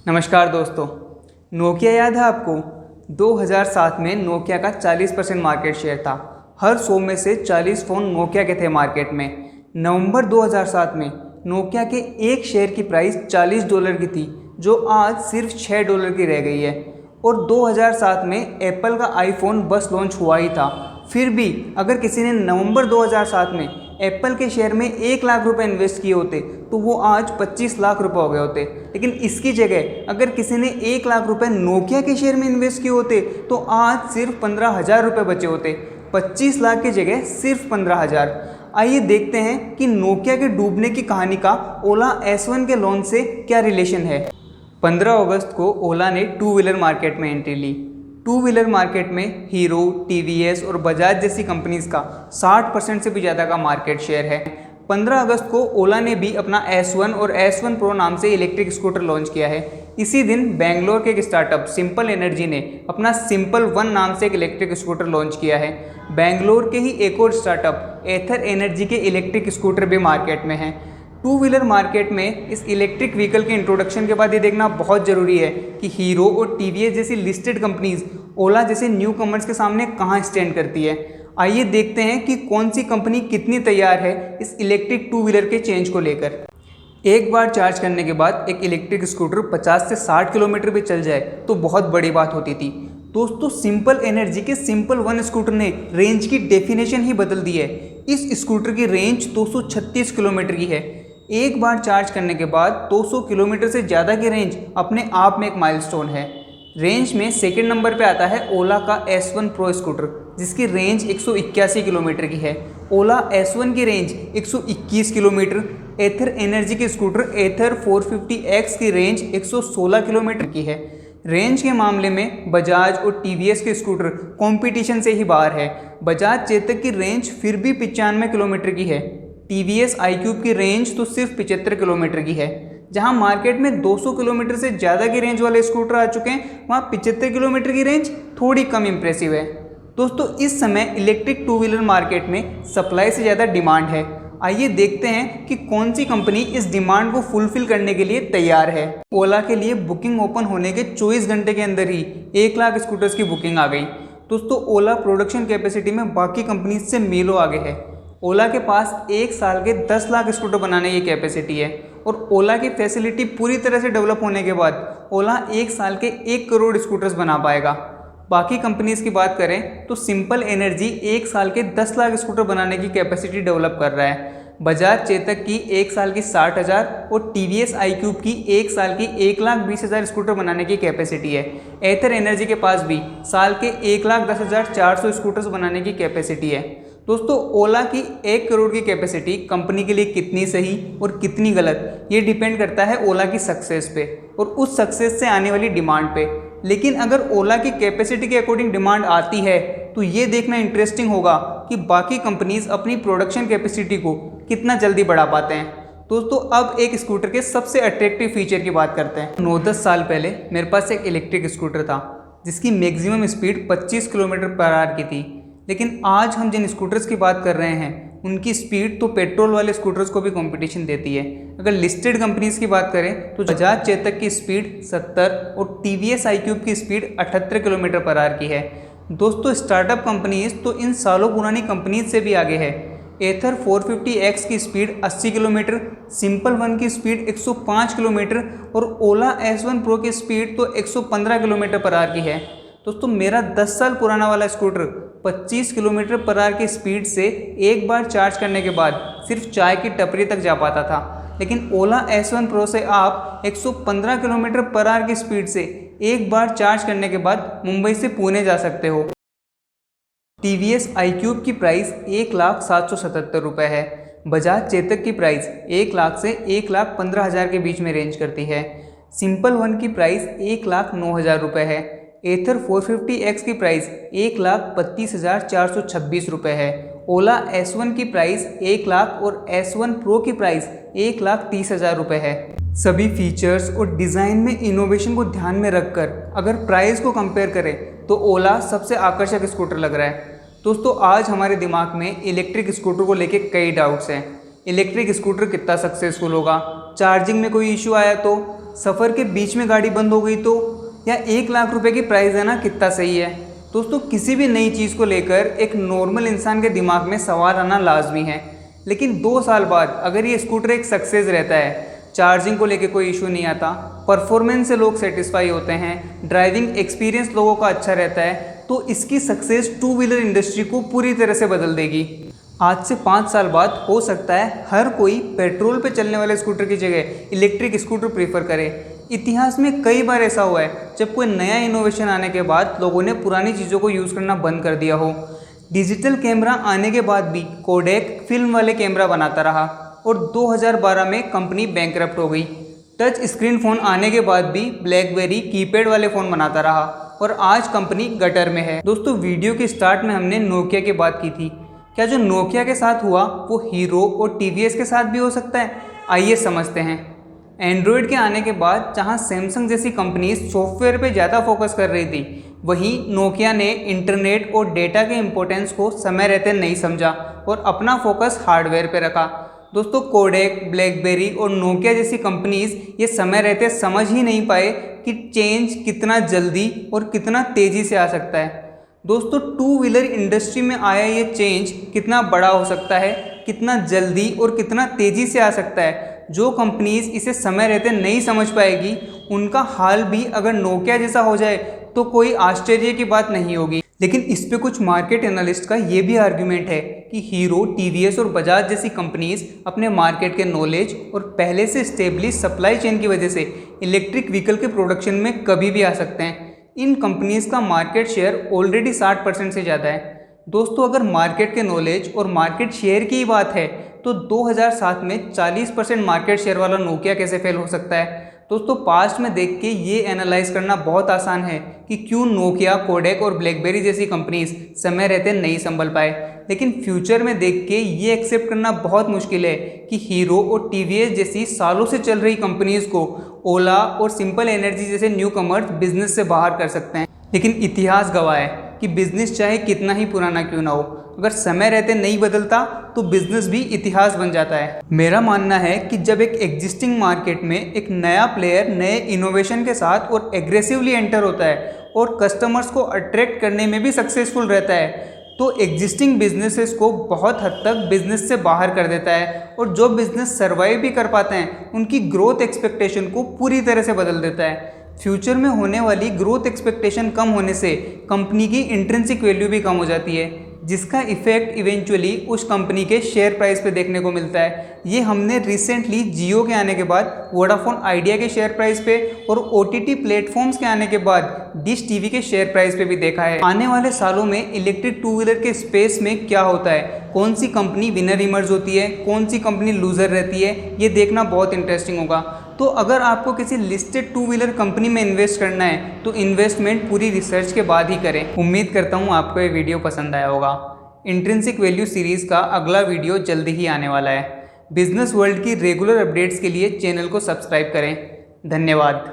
नमस्कार दोस्तों। नोकिया याद है आपको? 2007 में नोकिया का 40% मार्केट शेयर था। हर 100 में से 40 फ़ोन नोकिया के थे मार्केट में। नवंबर 2007 में नोकिया के एक शेयर की प्राइस $40 की थी, जो आज सिर्फ $6 की रह गई है। और 2007 में एप्पल का आईफोन बस लॉन्च हुआ ही था। फिर भी अगर किसी ने नवंबर 2007 में एप्पल के शेयर में 1 लाख रुपए इन्वेस्ट किए होते तो वो आज 25 लाख रुपए हो गए होते। लेकिन इसकी जगह अगर किसी ने 1 लाख रुपए नोकिया के शेयर में इन्वेस्ट किए होते तो आज सिर्फ 15,000 रुपये बचे होते। 25 लाख की जगह सिर्फ 15,000। आइए देखते हैं कि नोकिया के डूबने की कहानी का ओला S1 के लॉन्च से क्या रिलेशन है। 15 अगस्त को ओला ने टू व्हीलर मार्केट में एंट्री ली। टू व्हीलर मार्केट में हीरो, टीवीएस और बजाज जैसी कंपनीज का 60% से भी ज़्यादा का मार्केट शेयर है। 15 अगस्त को ओला ने भी अपना S1 और S1 प्रो नाम से इलेक्ट्रिक स्कूटर लॉन्च किया है। इसी दिन बेंगलोर के एक स्टार्टअप सिंपल एनर्जी ने अपना सिंपल वन नाम से एक इलेक्ट्रिक स्कूटर लॉन्च किया है। बेंगलोर के ही एक और स्टार्टअप एथर एनर्जी के इलेक्ट्रिक स्कूटर भी मार्केट में हैं। टू व्हीलर मार्केट में इस इलेक्ट्रिक व्हीकल के इंट्रोडक्शन के बाद ये देखना बहुत ज़रूरी है कि हीरो और टीवीएस जैसी लिस्टेड कंपनीज ओला जैसे न्यू कमर्स के सामने कहाँ स्टैंड करती है। आइए देखते हैं कि कौन सी कंपनी कितनी तैयार है इस इलेक्ट्रिक टू व्हीलर के चेंज को लेकर। एक बार चार्ज करने के बाद एक इलेक्ट्रिक स्कूटर 50 से 60 किलोमीटर भी चल जाए तो बहुत बड़ी बात होती थी। दोस्तों, सिंपल एनर्जी के सिंपल वन स्कूटर ने रेंज की डेफिनेशन ही बदल दी है। इस स्कूटर की रेंज 236 किलोमीटर की है। एक बार चार्ज करने के बाद 200 किलोमीटर से ज़्यादा की रेंज अपने आप में एक माइलस्टोन है। रेंज में सेकंड नंबर पे आता है ओला का S1 प्रो स्कूटर, जिसकी रेंज 181 किलोमीटर की है। ओला S1 की रेंज 121 किलोमीटर। एथर एनर्जी के स्कूटर एथर 450X की रेंज 116 किलोमीटर की है। रेंज के मामले में बजाज और टीवीएस के स्कूटर कंपटीशन से ही बाहर है। बजाज चेतक की रेंज फिर भी 95 किलोमीटर की है। टीवीएस iQube की रेंज तो सिर्फ 75 किलोमीटर की है। जहां मार्केट में 200 किलोमीटर से ज़्यादा की रेंज वाले स्कूटर आ चुके हैं, वहां 75 किलोमीटर की रेंज थोड़ी कम इंप्रेसिव है। दोस्तों, इस समय इलेक्ट्रिक टू व्हीलर मार्केट में सप्लाई से ज़्यादा डिमांड है। आइए देखते हैं कि कौन सी कंपनी इस डिमांड को फुलफिल करने के लिए तैयार है। ओला के लिए बुकिंग ओपन होने के 24 घंटे के अंदर ही 1 लाख स्कूटर्स की बुकिंग आ गई। दोस्तों, ओला प्रोडक्शन कैपेसिटी में बाकी कंपनीज से मीलों आगे है। ओला के पास एक साल के 10 लाख स्कूटर बनाने की कैपेसिटी है और ओला की फैसिलिटी पूरी तरह से डेवलप होने के बाद ओला एक साल के 1 करोड़ स्कूटर्स बना पाएगा। बाकी कंपनीज की बात करें तो सिंपल एनर्जी एक साल के 10 लाख स्कूटर बनाने की कैपेसिटी डेवलप कर रहा है। बजाज चेतक की एक साल की 60,000 और टीवीएस iQube की एक साल की 1,20,000 स्कूटर बनाने की कैपेसिटी है। एथर एनर्जी के पास भी साल के 1,10,400 स्कूटर्स बनाने की कैपेसिटी है। दोस्तों, ओला की 1 करोड़ की कैपेसिटी कंपनी के लिए कितनी सही और कितनी गलत, ये डिपेंड करता है ओला की सक्सेस पे और उस सक्सेस से आने वाली डिमांड पे। लेकिन अगर ओला की कैपेसिटी के अकॉर्डिंग डिमांड आती है तो ये देखना इंटरेस्टिंग होगा कि बाकी कंपनीज अपनी प्रोडक्शन कैपेसिटी को कितना जल्दी बढ़ा पाते हैं। दोस्तों, अब एक स्कूटर के सबसे अट्रैक्टिव फीचर की बात करते हैं। 9-10 साल पहले मेरे पास एक इलेक्ट्रिक स्कूटर था जिसकी maximum speed 25 kilometre per hour की थी। लेकिन आज हम जिन स्कूटर्स की बात कर रहे हैं उनकी स्पीड तो पेट्रोल वाले स्कूटर्स को भी कंपटीशन देती है। अगर लिस्टेड कंपनीज की बात करें तो बजाज चेतक की स्पीड 70 और टीवीएस iQube की स्पीड 78 किलोमीटर पर आवर की है। दोस्तों, स्टार्टअप कंपनीज तो इन सालों पुरानी कंपनीज से भी आगे है। एथर 450X की स्पीड 80 किलोमीटर, सिंपल वन की स्पीड 105 किलोमीटर और ओला S1 प्रो की स्पीड तो 115 किलोमीटर पर आवर की है। दोस्तों, मेरा 10 साल पुराना वाला स्कूटर 25 किलोमीटर पर आवर की स्पीड से एक बार चार्ज करने के बाद सिर्फ चाय की टपरी तक जा पाता था। लेकिन ओला S1 प्रो से आप 115 किलोमीटर पर आवर की स्पीड से एक बार चार्ज करने के बाद मुंबई से पुणे जा सकते हो। टीवीएस iQube की प्राइस 1,07,77 रुपये है। बजाज चेतक की प्राइस 1 लाख से 1,15,000 के बीच में रेंज करती है। सिंपल वन की प्राइस 1,09,000 रुपये है। एथर 450X की प्राइस 1,32,426 रुपये है। ओला S1 की प्राइस 1 लाख और S1 प्रो की प्राइस 1,30,000 रुपये है। सभी फीचर्स और डिज़ाइन में इनोवेशन को ध्यान में रखकर अगर प्राइस को कंपेयर करें तो ओला सबसे आकर्षक स्कूटर लग रहा है। दोस्तों, आज हमारे दिमाग में इलेक्ट्रिक स्कूटर को लेके कई डाउट्स हैं। इलेक्ट्रिक स्कूटर कितना सक्सेसफुल होगा, चार्जिंग में कोई इशू आया तो, सफ़र के बीच में गाड़ी बंद हो गई तो, या 1 लाख रुपए की प्राइस देना कितना सही है। दोस्तों किसी भी नई चीज़ को लेकर एक नॉर्मल इंसान के दिमाग में सवाल आना लाजमी है, लेकिन 2 साल बाद अगर ये स्कूटर एक सक्सेस रहता है, चार्जिंग को लेके कोई इशू नहीं आता, परफॉर्मेंस से लोग सेटिस्फाई होते हैं, ड्राइविंग एक्सपीरियंस लोगों का अच्छा रहता है, तो इसकी सक्सेस टू व्हीलर इंडस्ट्री को पूरी तरह से बदल देगी। आज से 5 साल बाद हो सकता है हर कोई पेट्रोल पे चलने वाले स्कूटर की जगह इलेक्ट्रिक स्कूटर प्रीफर करे। इतिहास में कई बार ऐसा हुआ है जब कोई नया इनोवेशन आने के बाद लोगों ने पुरानी चीज़ों को यूज़ करना बंद कर दिया हो। डिजिटल कैमरा आने के बाद भी कोडेक फिल्म वाले कैमरा बनाता रहा और 2012 में कंपनी बैंकरप्ट हो गई। टच स्क्रीन फ़ोन आने के बाद भी ब्लैकबेरी कीपैड वाले फ़ोन बनाता रहा और आज कंपनी गटर में है। दोस्तों वीडियो के स्टार्ट में हमने नोकिया की बात की थी, क्या जो नोकिया के साथ हुआ वो हीरो और टीवीएस के साथ भी हो सकता है? आइए समझते हैं। एंड्रॉयड के आने के बाद जहां सैमसंग जैसी कंपनी सॉफ्टवेयर पे ज़्यादा फोकस कर रही थी, वहीं नोकिया ने इंटरनेट और डेटा के इम्पोर्टेंस को समय रहते नहीं समझा और अपना फोकस हार्डवेयर पे रखा। दोस्तों कोडेक, ब्लैकबेरी और नोकिया जैसी कंपनीज ये समय रहते समझ ही नहीं पाए कि चेंज कितना जल्दी और कितना तेज़ी से आ सकता है। दोस्तों टू व्हीलर इंडस्ट्री में आया ये चेंज कितना बड़ा हो सकता है, कितना जल्दी और कितना तेज़ी से आ सकता है। जो कंपनीज इसे समय रहते नहीं समझ पाएगी, उनका हाल भी अगर नोकिया जैसा हो जाए तो कोई आश्चर्य की बात नहीं होगी। लेकिन इस पे कुछ मार्केट एनालिस्ट का ये भी आर्ग्यूमेंट है कि हीरो, टीवीएस और बजाज जैसी कंपनीज अपने मार्केट के नॉलेज और पहले से स्टेब्लिश सप्लाई चेन की वजह से इलेक्ट्रिक व्हीकल के प्रोडक्शन में कभी भी आ सकते हैं। इन कंपनीज का मार्केट शेयर ऑलरेडी 60% से ज़्यादा है। दोस्तों अगर मार्केट के नॉलेज और मार्केट शेयर की बात है तो 2007 में 40% मार्केट शेयर वाला नोकिया कैसे फेल हो सकता है? दोस्तों पास्ट में देख के ये एनालाइज करना बहुत आसान है कि क्यों नोकिया, कोडेक और ब्लैकबेरी जैसी कंपनीज समय रहते नहीं संभल पाए, लेकिन फ्यूचर में देख के ये एक्सेप्ट करना बहुत मुश्किल है कि हीरो और टीवीएस जैसी सालों से चल रही कंपनीज को ओला और सिंपल एनर्जी जैसे न्यू कमर्स बिजनेस से बाहर कर सकते हैं। लेकिन इतिहास गवाह है कि बिजनेस चाहे कितना ही पुराना क्यों ना हो, अगर समय रहते नहीं बदलता तो बिजनेस भी इतिहास बन जाता है। मेरा मानना है कि जब एक एग्जिस्टिंग मार्केट में एक नया प्लेयर नए इनोवेशन के साथ और एग्रेसिवली एंटर होता है और कस्टमर्स को अट्रैक्ट करने में भी सक्सेसफुल रहता है, तो एग्जिस्टिंग बिजनेसेस को बहुत हद तक बिजनेस से बाहर कर देता है और जो बिजनेस सर्वाइव भी कर पाते हैं उनकी ग्रोथ एक्सपेक्टेशन को पूरी तरह से बदल देता है। फ्यूचर में होने वाली ग्रोथ एक्सपेक्टेशन कम होने से कंपनी की इंट्रिंसिक वैल्यू भी कम हो जाती है, जिसका इफेक्ट इवेंचुअली उस कंपनी के शेयर प्राइस पे देखने को मिलता है। ये हमने रिसेंटली जियो के आने के बाद वोडाफोन आइडिया के शेयर प्राइस पे और ओटीटी प्लेटफॉर्म्स के आने के बाद डिश टीवी के शेयर प्राइस पे भी देखा है। आने वाले सालों में इलेक्ट्रिक टू व्हीलर के स्पेस में क्या होता है, कौन सी कंपनी विनर इमर्ज होती है, कौन सी कंपनी लूजर रहती है, ये देखना बहुत इंटरेस्टिंग होगा। तो अगर आपको किसी लिस्टेड टू व्हीलर कंपनी में इन्वेस्ट करना है तो इन्वेस्टमेंट पूरी रिसर्च के बाद ही करें। उम्मीद करता हूँ आपको ये वीडियो पसंद आया होगा। इंट्रिंसिक वैल्यू सीरीज़ का अगला वीडियो जल्दी ही आने वाला है। बिजनेस वर्ल्ड की रेगुलर अपडेट्स के लिए चैनल को सब्सक्राइब करें। धन्यवाद।